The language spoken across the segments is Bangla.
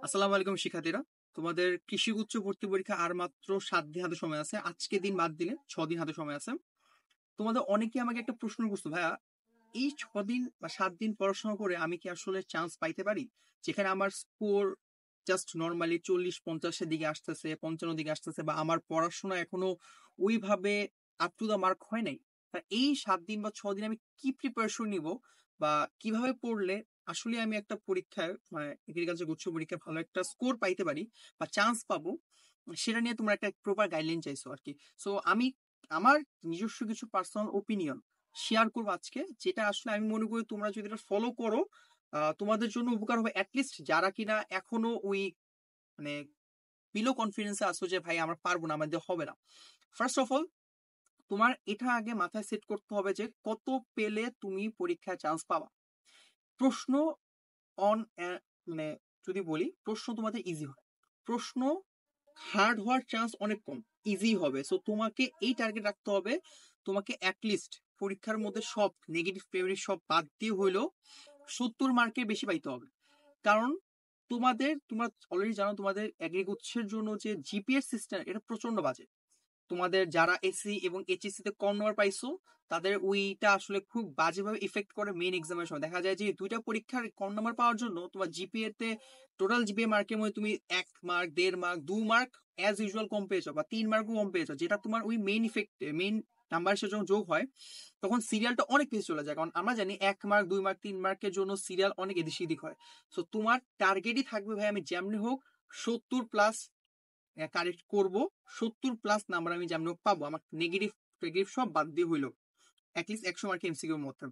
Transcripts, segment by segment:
আসসালামু আলাইকুম শিক্ষার্থীরা। তোমাদের কৃষি উচ্চ ভর্তি পরীক্ষা আর মাত্র 7 দিন হাতে সময় আছে। আজকে দিন বাদ দিলে 6 দিন হাতে সময় আছে। তোমাদের অনেকে আমাকে একটা প্রশ্ন করছো, ভাইয়া এই 6 দিন বা 7 দিন পড়াশোনা করে আমি কি আসলে চান্স পাইতে পারি, যেখানে আমার স্কোর জাস্ট নর্মালি 40-50-এর দিকে আসতেছে, 55 দিকে আসতেছে, বা আমার পড়াশোনা এখনো ওইভাবে আপ টু দা মার্ক হয় নাই। তা এই 7 দিন বা 6 দিন আমি কি প্রিপারেশন নিব, বা কিভাবে পড়লে আসলে আমি একটা পরীক্ষায় এগ্রিকালচার গুচ্ছ পরীক্ষায় ভালো একটা স্কোর পাইতে পারি বা চান্স পাবো, সেটা নিয়ে তোমরা একটা প্রপার গাইডলাইন চাইছো আর কি। সো আমি আমার নিজস্ব কিছু পার্সোনাল ওপিনিয়ন শেয়ার করবো আজকে, যেটা আসলে আমি মনে করি তোমরা যদি এটা ফলো করো তোমাদের জন্য উপকার হবে, অ্যাটলিস্ট যারা কিনা এখনো ওই মানে বিলো কনফিডেন্সে আসো যে ভাই আমরা পারবো না, আমাদের হবে না। ফার্স্ট অফ অল, তোমার এটা আগে মাথায় সেট করতে হবে যে কত পেলে তুমি পরীক্ষায় চান্স পাবা। প্রশ্ন অন মানে যদি বলি, প্রশ্ন তোমাদের ইজি হয়, প্রশ্ন হার্ড হওয়ার চান্স অনেক কম, ইজি হবে। সো তোমাকে এই টার্গেট রাখতে হবে, তোমাকে অ্যাটলিস্ট পরীক্ষার মধ্যে সব নেগেটিভ প্রায়োরিটি সব বাদ দিয়ে হইলেও 70 মার্কের বেশি পাইতে হবে। কারণ তোমরা অলরেডি জানো তোমাদের এগ্রিগুচ্ছের জন্য যে জিপিএস সিস্টেম এটা প্রচন্ড বাজে। তোমাদের যারা এসসি এবং এইচএসসি তে কম নাম্বার পাইছো, তাদের ওইটা আসলে খুব বাজেভাবে ইফেক্ট করে মেইন এক্সামের সময়। দেখা যায় যে দুইটা পরীক্ষার কম নাম্বার পাওয়ার জন্য তোমার জিপিএ তে টোটাল জিপিএ মার্কের মধ্যে তুমি 1 mark, 1.5 mark, 2 mark as usual কম পেয়েছো, বা 3 মার্কও কম পেয়েছো, যেটা তোমার ওই মেইন ইফেক্ট মেইন নাম্বার সাথে যখন যোগ হয় তখন সিরিয়ালটা অনেক পিছিয়ে চলে যায়। কারণ আমরা জানি 1 মার্ক, 2 মার্ক, 3 মার্কের জন্য সিরিয়াল অনেক এদিক সেদিক হয়। সো তোমার টার্গেটই থাকবে ভাই আমি যেমনি হোক 70+ কারেক্ট করব, 70+ নাম্বার আমি যেমন হোক পাবো, আমার নেগেটিভ নেগেটিভ সব বাদ দিয়ে হইলো অ্যাটলিস্ট 100 মার্ক এমসিকিউর মধ্যে।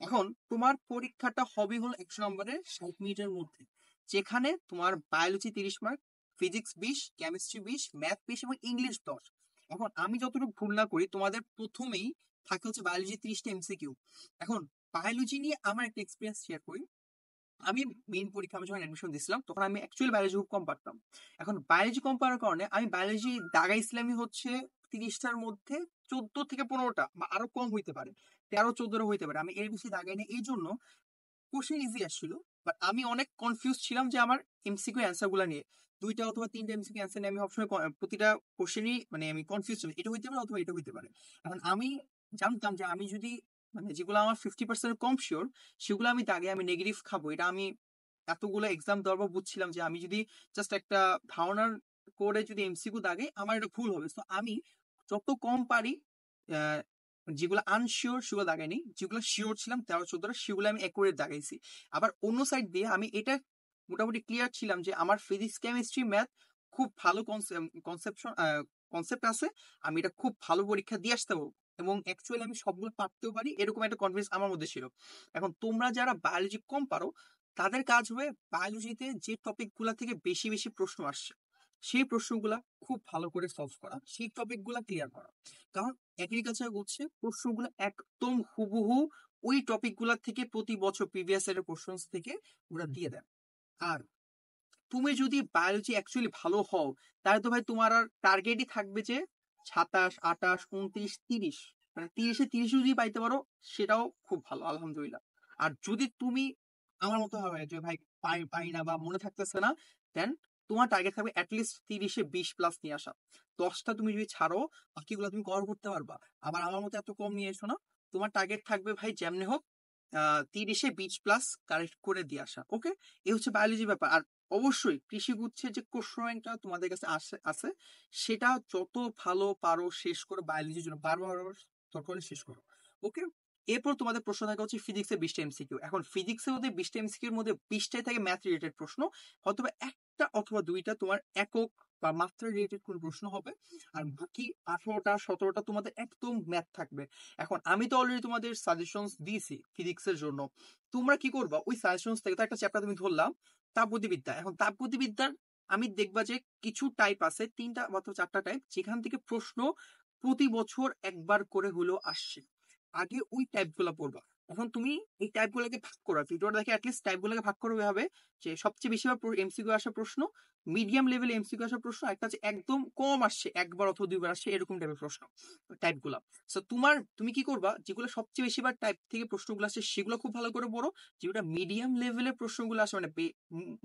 এখন তোমার পরীক্ষাটা হবে হলো 100 নম্বরের 60 মিনিটের মধ্যে, যেখানে তোমার biology 30 mark, physics 20, chemistry 20, math 20 এবং ইংলিশ 10। এখন আমি যতটুকু ভুল না করি তোমাদের প্রথমেই থাকে হচ্ছে বায়োলজি 30টা এমসিকিউ। এখন বায়োলজি নিয়ে আমার একটা এক্সপিরিয়েন্স শেয়ার করি। আমি মেইন পরীক্ষা আমি যখন অ্যাডমিশন দিছিলাম তখন আমি অ্যাকচুয়ালি বায়োলজি খুব কম পারতাম। এখন বায়োলজি কম পারার কারণে আমি বায়োলজি দাগাইছিলামই হচ্ছে 30টার মধ্যে 14 থেকে 15টা, বা আরো কম হইতে পারে, 13-14টা হইতে পারে, আমি এর বেশি দাগাই না। এই জন্য কোশ্চেন ইজি আসছিল, বাট আমি অনেক কনফিউজ ছিলাম যে আমার এমসিকিউ অ্যান্সার গুলা নিয়ে। 2টা অথবা 3টা এমসিকিউ অ্যান্সার নিয়ে আমি সবসময় প্রতিটা কোশ্চেনই আমি কনফিউজ ছিলাম, এটা হইতে পারে অথবা এটা হইতে পারে। এখন আমি জানতাম যে আমি যদি যেগুলো আমার 50% কম শিওর সেগুলো আমি দাগে আমি নেগেটিভ খাবো, এটা আমি এতগুলো এক্সাম দেওয়ার পর বুঝছিলাম যে আমি যদি জাস্ট একটা ধারণার করে যদি এমসিকিউ দাগে আমার এটা ভুল হবে। তো আমি যত কম পারি আহ, যেগুলো আনশিওর সেগুলো দাগাইনি, যেগুলো শিওর ছিলাম 13-14টা সেগুলো আমি একুরেট দাগাইছি। আবার অন্য সাইড দিয়ে আমি এটা মোটামুটি ক্লিয়ার ছিলাম যে আমার ফিজিক্স, কেমিস্ট্রি, ম্যাথ খুব ভালো কনসেপশন কনসেপ্ট আছে, আমি এটা খুব ভালো পরীক্ষা দিয়ে আসতে পারবো এবং অ্যাকচুয়ালি আমি সবগুলো পারতেও পারি, এরকম একটা কনফিডেন্স আমার মধ্যে ছিল। এখন তোমরা যারা বায়োলজি কম পারো তাদের কাজ হবে বায়োলজিতে যে টপিক গুলা থেকে বেশি বেশি প্রশ্ন আসছে সেই প্রশ্নগুলা খুব ভালো করে সলভ করা, সেই টপিক গুলা ক্লিয়ার করা। কারণ এগ্রিকালচার হচ্ছে প্রশ্নগুলো একদম হুবহু ওই টপিক গুলা থেকে প্রতি বছর প্রিভিয়াস ইয়ারের প্রশ্ন থেকে ওরা দিয়ে দেয়। আর তুমি যদি বায়োলজি অ্যাকচুয়ালি ভালো হও, তাহলে তো ভাই তোমার আর টার্গেটই থাকবে যে 27, 28, 29, 30, মানে 30-এ 30 যদি পাইতে পারো সেটাও খুব ভালো, আলহামদুলিল্লাহ। আর যদি তুমি আমার মতো হবে যে ভাই পাই পাই না বা মনে থাকতেছে না, দেন তোমার টার্গেট থাকবে অ্যাটলিস্ট 30-এ 20+ নিয়ে আসা। 10টা তুমি যদি ছাড়ো বাকিগুলো তুমি কভার করতে পারবা। আবার আমার মতো এত কম নিয়ে এসো না, তোমার টার্গেট থাকবে ভাই যেমনি হোক 30-এ 20+ কারেক্ট করে দিয়ে আসা। ওকে, এই হচ্ছে বায়োলজি ব্যাপার। আর অবশ্যই কৃষি গুচ্ছের যে কোশ্চেনটা তোমাদের কাছে আছে সেটা যত ভালো পারো শেষ করে বায়োলজির জন্য বারবার করে শেষ করো। ওকে, এরপর তোমাদের প্রশ্ন থাকে হচ্ছে ফিজিক্সের 20টা এমসিকিউ। এখন ফিজিক্সের মধ্যে 20টা এমসিকিউর মধ্যে 20টাই থাকে ম্যাথ রিলেটেড প্রশ্ন, হয়তো একটা অথবা দুইটা তোমার একক বা মাত্রা রিলেটেড কোন প্রশ্ন হবে, আর বাকি 18টা 17টা তোমাদের একদম ম্যাথ থাকবে। এখন আমি তো অলরেডি তোমাদের সাজেশনস দিয়েছি ফিজিক্সের জন্য, তোমরা কি করবা ওই সাজেশনস থেকে তো একটা চ্যাপ্টার তুমি ধরলাম তাপগতিবিদ্যা। এখন তাপগতিবিদ্যার আমি দেখবা যে কিছু টাইপ আছে, 3টা অথবা 4টা টাইপ, যেখান থেকে প্রশ্ন প্রতি বছর একবার করে হলেও আসছে। আগে ওই টাইপ গুলা পড়বা। এখন তুমি এই টাইপ গুলোকে ভাগ করো, ভিডিওটা দেখে অ্যাটলিস্ট টাইপ গুলোকে ভাগ করবে হবে যে সবচেয়ে বেশিবার এমসিকিউ আসা প্রশ্ন, মিডিয়াম লেভেলে এমসিকিউ আসা প্রশ্ন, একটা হচ্ছে একদম কম আসছে 1বার অথবা 2বার আসছে এরকম টাইপের প্রশ্ন, টাইপ গুলা। সো তুমি কি করবা, যেগুলো সবচেয়ে বেশিবার টাইপ থেকে প্রশ্নগুলো আসছে সেগুলো খুব ভালো করে পড়ো, যেগুলো মিডিয়াম লেভেলের প্রশ্নগুলো আসে মানে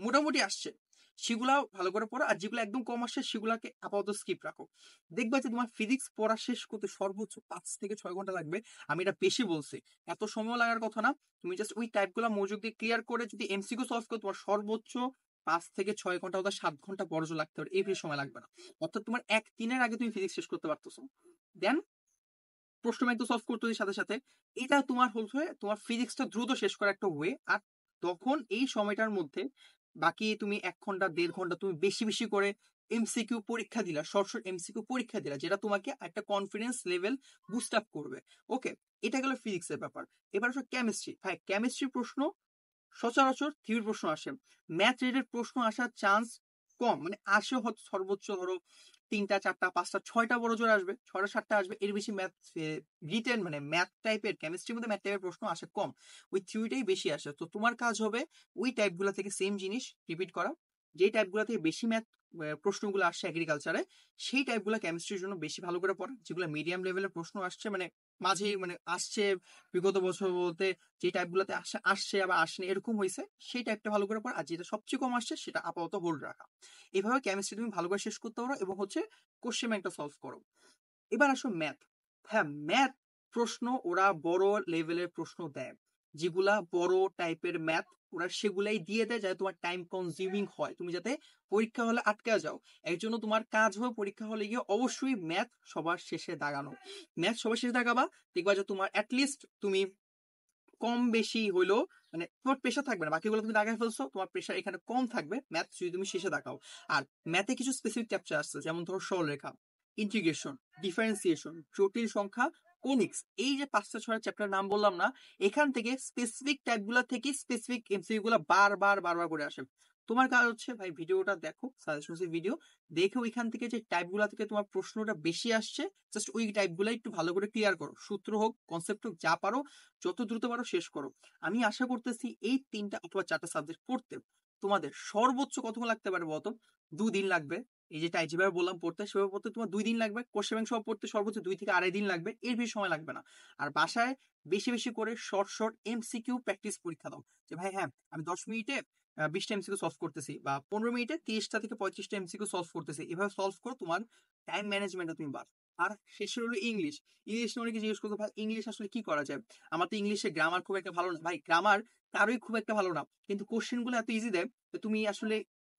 মোটামুটি আসছে সেগুলা ভালো করে পড়ো, আর যেগুলো একদম কম আসছে সেগুলাকে আপাতত স্কিপ রাখো। দেখবা যে তোমার ফিজিক্স পড়া শেষ করতে সর্বোচ্চ 5 থেকে 6 ঘন্টা লাগবে। আমি এটা বেশি বলছি, এত সময় লাগার কথা না। তুমি জাস্ট ওই টাইপগুলো মনোযোগ দিয়ে ক্লিয়ার করে যদি এমসিকিউ সলভ করো, তোমার সর্বোচ্চ 5 থেকে 6 ঘন্টা অথবা 7 ঘন্টা বড় জোর লাগতে পারে, এই বেশি সময় লাগবে না। অর্থাৎ তোমার 1 দিনের আগে তুমি ফিজিক্স শেষ করতে পারতেছো। দেন প্রশ্ন ব্যাংক তো সলভ করতে সাথে সাথে এটা তোমার হচ্ছে তোমার ফিজিক্সটা দ্রুত শেষ করার একটা ওয়ে। আর তখন এই সময়টার মধ্যে বাকি তুমি 1 ঘন্টা 1.5 ঘন্টা তুমি বেশি বেশি করে এমসিকিউ পরীক্ষা দিলা, শর্ট শর্ট এমসিকিউ পরীক্ষা দিলা, যেটা তোমাকে একটা কনফিডেন্স লেভেল বুস্ট আপ করবে। ওকে, এটা গেল ফিজিক্সের ব্যাপার। এবার আসলে কেমিস্ট্রি। ভাই কেমিস্ট্রি প্রশ্ন সচরাচর থিওরি প্রশ্ন আসে, ম্যাথ রিলেটেড প্রশ্ন আসার চান্স কম, মানে আসে হয়তো সর্বোচ্চ ধরো 3টা 4টা 5টা 6টা বড় জোর আসবে, 6টা 7টা আসবে, এর বেশি ম্যাথ রিটেন মানে ম্যাথ টাইপের কেমিস্ট্রির মধ্যে ম্যাথ টাইপের প্রশ্ন আসে কম, ওই থিওরিটাই বেশি আসে। তো তোমার কাজ হবে ওই টাইপগুলো থেকে সেম জিনিস রিপিট করা, যেই টাইপগুলো থেকে বেশি ম্যাথ প্রশ্নগুলো আসছে এগ্রিকালচারে, সেই টাইপগুলো কেমিস্ট্রির জন্য বেশি ভালো করে পড়া। যেগুলো মিডিয়াম লেভেলের প্রশ্ন আসছে মানে মাঝে মানে আসছে বিগত বছর বলতে যে টাইপগুলোতে আসছে আবার আসেনি এরকম হয়েছে, সেই টাইপটা ভালো করে পড়া। আর যেটা সবচেয়ে কম আসছে সেটা আপাতত হোল্ড রাখা। এভাবে কেমিস্ট্রি তুমি ভালো করে শেষ করতে পারো এবং হচ্ছে কোশ্চেন ব্যাংকটা সলভ করো। এবার আসো ম্যাথ। হ্যাঁ, ম্যাথ প্রশ্ন ওরা বড় লেভেলের প্রশ্ন দেয়, যেগুলা বড় টাইপের ম্যাথ ওরা সেগুলাই দিয়ে দেয় যাতে তোমার টাইম কনজিউমিং হয়, তুমি যাতে পরীক্ষা হলে আটকে যাও। এর জন্য তোমার কাজ হবে পরীক্ষা হলে গিয়ে অবশ্যই ম্যাথ সবার শেষে দাগানো। ম্যাথ সবার শেষে দাগাবা, দেখবা যে তোমার অ্যাটলিস্ট তুমি কম বেশি হইলো মানে তোমার প্রেশার থাকবে না, বাকিগুলো তুমি দাগায় ফেলছো, তোমার প্রেশার এখানে কম থাকবে ম্যাথ যদি তুমি শেষে দেখাও। আর ম্যাথে কিছু স্পেসিফিক চ্যাপ্টার আসছে, যেমন ধরো সরলরেখা, ইন্টিগ্রেশন, ডিফারেন্সিয়েশন, জটিল সংখ্যা, কোনিক্স, এই যে 5টা 6টা চ্যাপ্টার নাম বললাম না, এখান থেকে স্পেসিফিক টাইপগুলা থেকে স্পেসিফিক এমসিকিউ গুলা বারবার বারবার করে আসে। তোমার কাজ হচ্ছে ভাই ভিডিওটা দেখো, সাজেশনস ভিডিও দেখে ওইখান থেকে যে টাইপগুলা থেকে তোমার প্রশ্নটা বেশি আসছে জাস্ট ওই টাইপগুলা একটু ভালো করে ক্লিয়ার করো, সূত্র হোক কনসেপ্ট হোক যা পারো যত দ্রুত পারো শেষ করো। আমি আশা করতেছি এই 3টা অথবা 4টা সাবজেক্ট পড়তে তোমাদের সর্বোচ্চ কতক্ষণ লাগতে পারে বলতো? 2 দিন লাগবে। এই যেটা যেভাবে বললাম পড়তে সেভাবে পড়তে তোমার 2 দিন লাগবে, কোশ্চেন ব্যাংক সহ পড়তে সর্বোচ্চ 2 থেকে আড়াই দিন লাগবে, এর বেশি সময় লাগবে না। আর বাসায় বেশি বেশি করে শর্ট শর্ট এমসিকিউ প্র্যাকটিস পরীক্ষা দাও, যে ভাই হ্যাঁ আমি 10 মিনিটে 20টা এমসিকিউ সলভ করতেছি বা 15 মিনিটে 30টা থেকে 35টা এমসিকিউ সলভ করতেছি, এভাবে সলভ করো, তোমার টাইম ম্যানেজমেন্টটা তুমি বার। আর শেষে হলো ইংলিশ। ইংলিশ নিয়ে অনেকে জিজ্ঞেস করতো ভাই ইংলিশ আসলে কি করা যায়, আমার তো ইংলিশে গ্রামার খুব একটা ভালো না। ভাই গ্রামার কারোই খুব একটা ভালো না, কিন্তু কোশ্চেন গুলো এত ইজি দেয় যে তুমি আসলে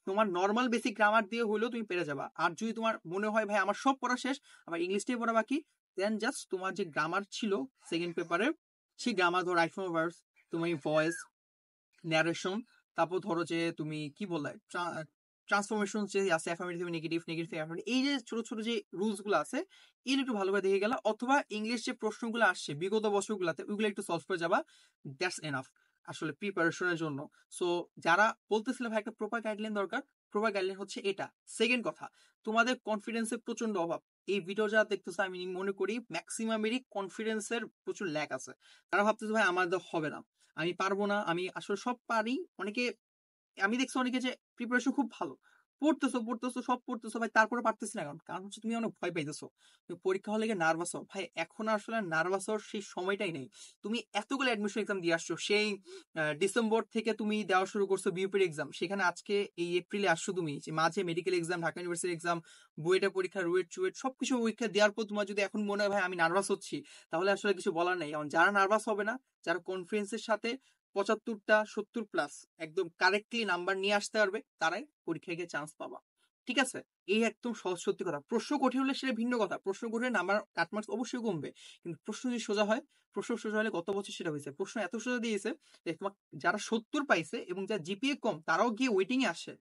তোমার নর্মাল বেসিক গ্রামার দিয়ে হলেও তুমি পেরে যাবা। আর যদি তোমার মনে হয় ভাই আমার সব পড়া শেষ, আমার ইংলিশটাই পড়া বাকি, দেন জাস্ট তোমার যে গ্রামার ছিল সেকেন্ড পেপারে, সেই গ্রামার ধরো রাইট ফ্রম ভার্বস, তুমি ভয়েস, ন্যারেশন, তারপর ধরো যে তুমি কি বললে ট্রান্সফরমেশন যে আছে, অ্যাফার্মেটিভ নেগেটিভ, নেগেটিভ অ্যাফার্মেটিভ, এই যে ছোট ছোট যে রুলস গুলো আছে এগুলো একটু ভালো করে দেখে গেলা, অথবা ইংলিশ যে প্রশ্নগুলো আসছে বিগত বছরগুলোতে ওইগুলো একটু সলভ করে যাবা, দ্যাটস এনাফ আসলে প্রিপারেশনের জন্য। সো যারা বলতেছিল ভাই একটা প্রপার গাইডলাইন দরকার, প্রপার গাইডলাইন হচ্ছে এটা। সেকেন্ড কথা, তোমাদের কনফিডেন্সের প্রচন্ড অভাব। এই ভিডিও যারা দেখতেছে আমি মনে করি ম্যাক্সিমামেরই কনফিডেন্সের প্রচুর ল্যাক আছে। তারা ভাবতেছে ভাই আমাদের হবে না, আমি পারবো না, আমি আসলে সব পারি। অনেকে আমি দেখছি অনেকে যে প্রিপারেশন খুব ভালো, পড়তেছো পড়তেছো সব পড়তেছো ভাই, তারপরে পারতেছি না, কারণ কারণ হচ্ছে তুমি অনেক ভয় পাইতেছো, তুমি পরীক্ষা হলে গিয়ে নার্ভাস হও। ভাই এখন আসলে নার্ভাস হওয়ার সেই সময়টাই নেই। তুমি এতগুলো অ্যাডমিশন এক্সাম দিয়ে আসছো, সেই ডিসেম্বর থেকে তুমি দেওয়া শুরু করছো বিউপির এক্সাম, সেখানে আজকে এই এপ্রিলে আসছো তুমি, যে মাঝে medical exam, Dhaka university exam, বুয়েটের পরীক্ষা, রুয়েট চুয়েট সবকিছু পরীক্ষা দেওয়ার পর তোমার যদি এখন মনে হয় ভাই আমি নার্ভাস হচ্ছি, তাহলে আসলে কিছু বলার নেই। কারণ যারা নার্ভাস হবে না, যারা কনফিডেন্সের সাথে 75টা 70+ একদম কারেক্টলি নাম্বার নিয়ে আসতে পারবে, তারাই পরীক্ষায় গিয়ে চান্স পাবা। ঠিক আছে, এই একদম সহজ সত্যি কথা। প্রশ্ন কঠিন হলে সেটা ভিন্ন কথা, প্রশ্ন কঠিন নাম্বার কাটমার্কস অবশ্যই কমবে, কিন্তু প্রশ্ন যদি সোজা হয়, প্রশ্ন সোজা হলে গত বছর সেটা হয়েছে, প্রশ্ন এত সোজা দিয়েছে যে তোমার যারা 70 পাইছে এবং যারা জিপিএ কম তারাও গিয়ে ওয়েটিং এ আসে।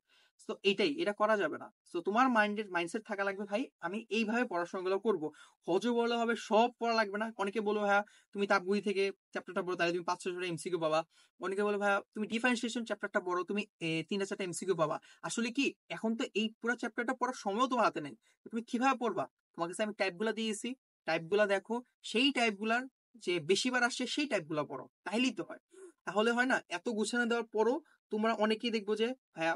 তো এইটাই, এটা করা যাবে না। তো তোমার মাইন্ডসেট থাকা লাগবে ভাই আমি এইভাবে পড়াশোনাগুলো করবো, হজবরল হবে, সব পড়া লাগবে না। অনেকে বলবো ভাইয়া তুমি তার বই থেকে চ্যাপ্টারটা পড়ো তাহলে তুমি 5-6টা এমসিকিউ পাবা, অনেকে বলে ভাইয়া তুমি ডিফারেন্সিয়েশন চ্যাপ্টারটা পড়ো তুমি 3টা 4টা এমসিকিউ পাবা। আসলে কি এখন তো এই পুরো চ্যাপ্টারটা পড়ার সময়ও তোমার হাতে নেই, তুমি কিভাবে পড়বা? তোমার কাছে আমি টাইপগুলো দিয়েছি, টাইপগুলো দেখো, সেই টাইপগুলার যে বেশিবার আসছে সেই টাইপগুলো পড়ো, তাহলেই তো হয়। তাহলে হয় না, এত গুছানো দেওয়ার পরও তোমরা অনেকেই দেখবো যে ভাইয়া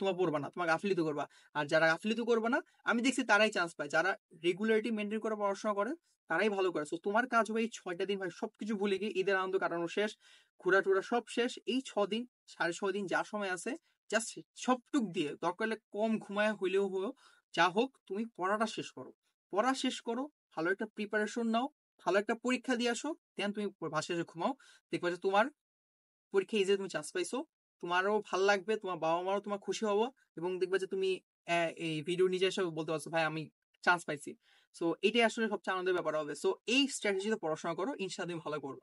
তোমার পড়বা না, তোমার গাফিলিত করবা। আর যারা গাফিলিত করবে না আমি দেখছি তারাই চান্স পায়, যারা রেগুলারিটি মেনটেন করে পড়াশোনা করে তারাই ভালো করে। তো তোমার কাজ হবে এই 6টা দিন ভাই সবকিছু ভুলে গিয়ে ঈদের আনন্দ কাটানো শেষ, ঘোরা টুরা সব শেষ, এই 6 দিন 6.5 দিন যা সময় আছে জাস্ট সবটুক দিয়ে দরকার হলে কম ঘুমায় হইলেও যা হোক তুমি পড়াটা শেষ করো। পড়া শেষ করো, ভালো একটা প্রিপারেশন নাও, ভালো একটা পরীক্ষা দিয়ে আসো, দেন তুমি বাসায় এসে ঘুমাও। দেখবা যে তোমার পরীক্ষা ইজি তুমি চান্স পাইছো, তোমারও ভালো লাগবে, তোমার বাবা মারও তোমার খুশি হবো, এবং দেখবা যে তুমি এই ভিডিও নিজে এসে বলতে পারছো ভাই আমি চান্স পাইছি। সো এটাই আসলে সবচেয়ে আনন্দের ব্যাপার হবে। সো এই স্ট্র্যাটেজিতে পড়াশোনা করো, ইনশাআল্লাহ তুমি ভালো করবে।